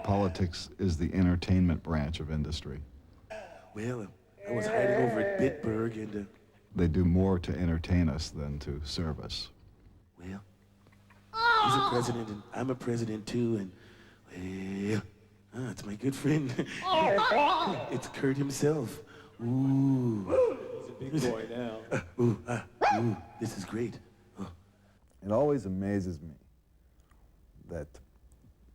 politics is the entertainment branch of industry. Well, I was hiding over at Bitburg and... They do more to entertain us than to serve us. Well, he's a president and I'm a president too, and... Well, it's my good friend. It's Kurt himself. Ooh. He's a big boy now. Ooh, this is great. It always amazes me that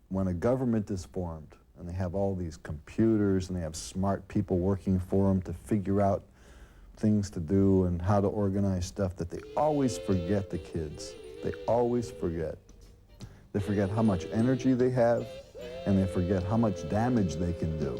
when a government is formed and they have all these computers and they have smart people working for them to figure out things to do and how to organize stuff, that they always forget the kids. They always forget. They forget how much energy they have, and they forget how much damage they can do.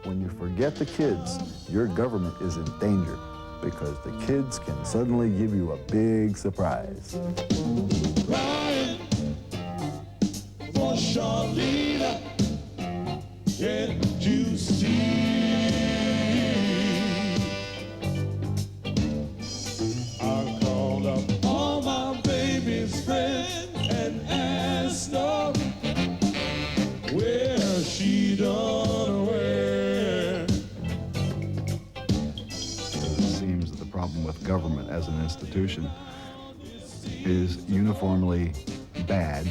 When you forget the kids, your government is in danger, because the kids can suddenly give you a big surprise. Crying for Charlene, can't you see? I called up all my baby's friends and asked them where she done where. The problem with government as an institution is uniformly bad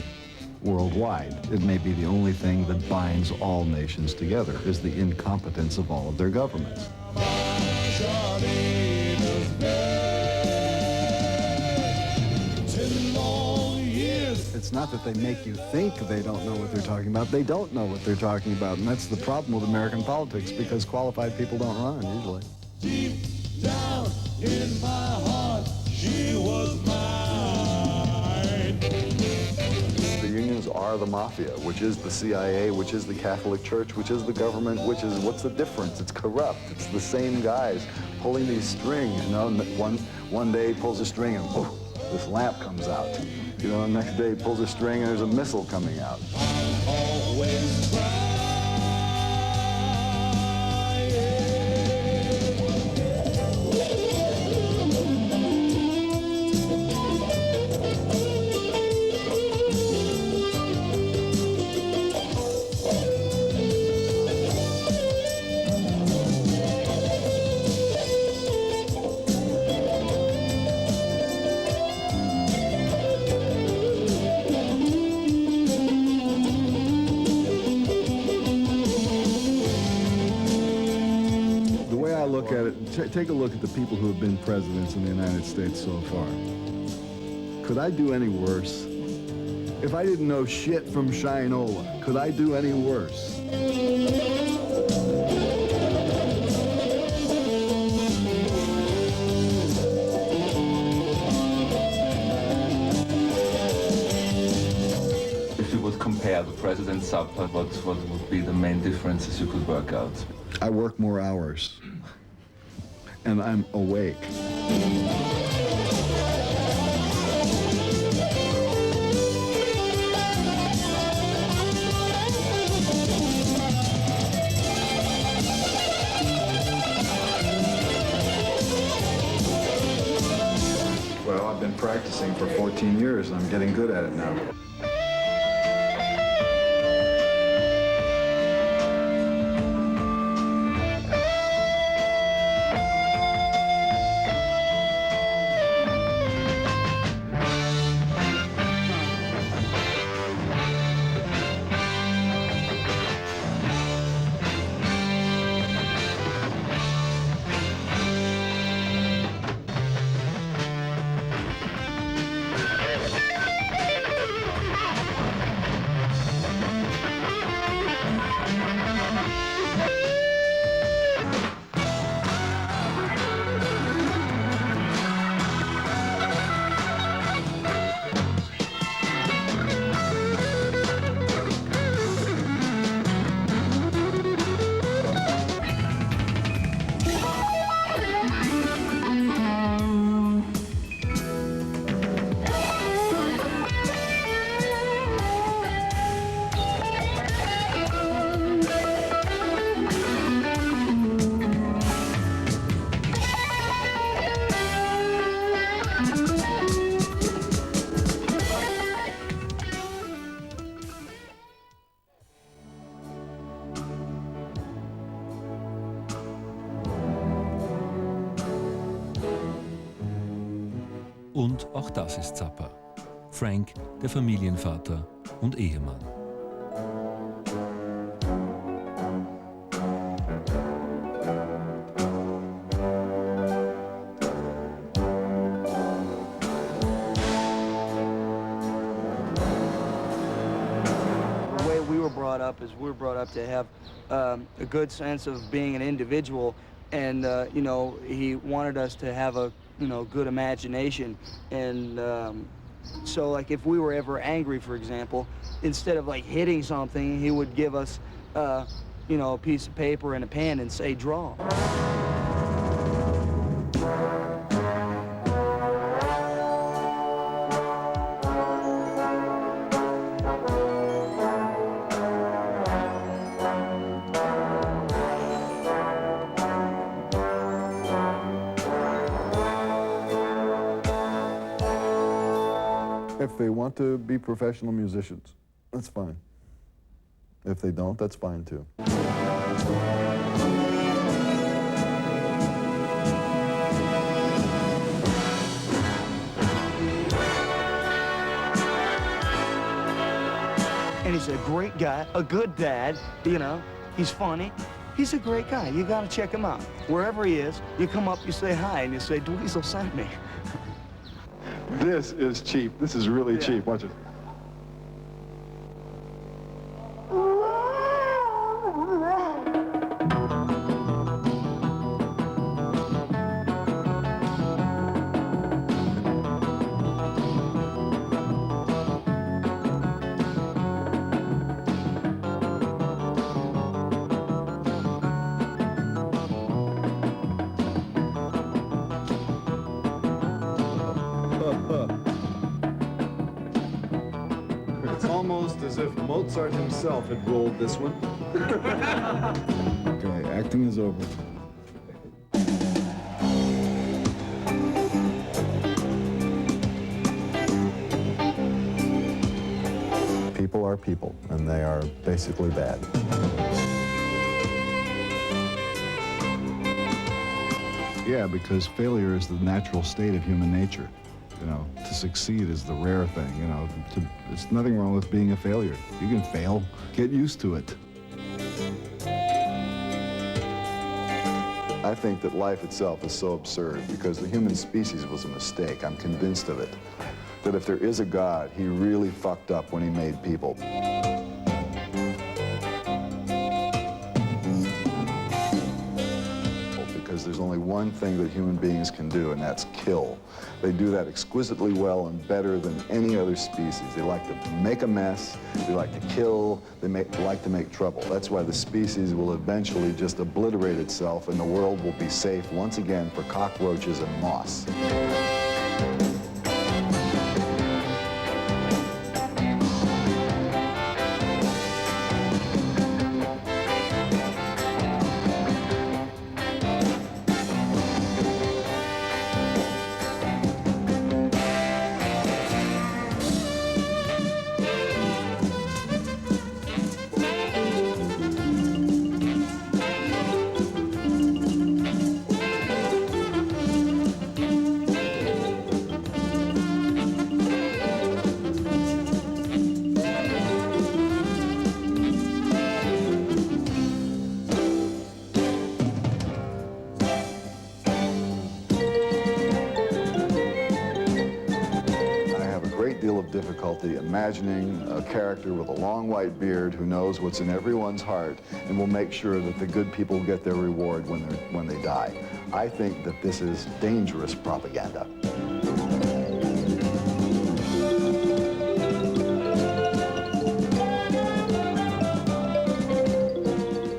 worldwide. It may be the only thing that binds all nations together, is the incompetence of all of their governments. It's not that they make you think they don't know what they're talking about. They don't know what they're talking about, and that's the problem with American politics, because qualified people don't run, usually. Deep down in my heart, she was mine. The unions are the mafia, which is the CIA, which is the Catholic Church, which is the government, which is, what's the difference? It's corrupt. It's the same guys pulling these strings, you know. One day he pulls a string and oh, this lamp comes out. You know, the next day he pulls a string and there's a missile coming out. Always cry. Look at it, take a look at the people who have been presidents in the United States so far. Could I do any worse? If I didn't know shit from Shinola, could I do any worse? If you would compare the President Zappa, what would be the main differences you could work out? I work more hours. And I'm awake. Well, I've been practicing for 14 years and I'm getting good at it now. Und auch das ist Zappa. Frank, der Familienvater und Ehemann. Is we're brought up to have a good sense of being an individual, and you know, he wanted us to have a good imagination, and so like if we were ever angry, for example, instead of like hitting something, he would give us a piece of paper and a pen and say draw. If they want to be professional musicians, that's fine. If they don't, that's fine too. And he's a great guy, a good dad, he's funny. He's a great guy. You gotta check him out. Wherever he is, you come up, you say hi, and you say, Dweezil sent me. This is cheap. This is really cheap. Watch it. It's almost as if Mozart himself had rolled this one. Okay, acting is over. People are people, and they are basically bad. Yeah, because failure is the natural state of human nature. To succeed is the rare thing, there's nothing wrong with being a failure. You can fail, get used to it. I think that life itself is so absurd because the human species was a mistake. I'm convinced of it. That if there is a God, he really fucked up when he made people. Because there's only one thing that human beings can do, and that's kill. They do that exquisitely well and better than any other species. They like to make a mess, they like to kill, they like to make trouble. That's why the species will eventually just obliterate itself and the world will be safe once again for cockroaches and moss. Difficulty imagining a character with a long white beard who knows what's in everyone's heart and will make sure that the good people get their reward when they die. I think that this is dangerous propaganda.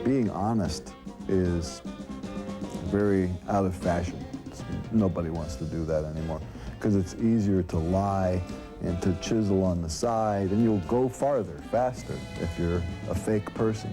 Being honest is very out of fashion. Nobody wants to do that anymore because it's easier to lie and to chisel on the side, and you'll go farther, faster, if you're a fake person.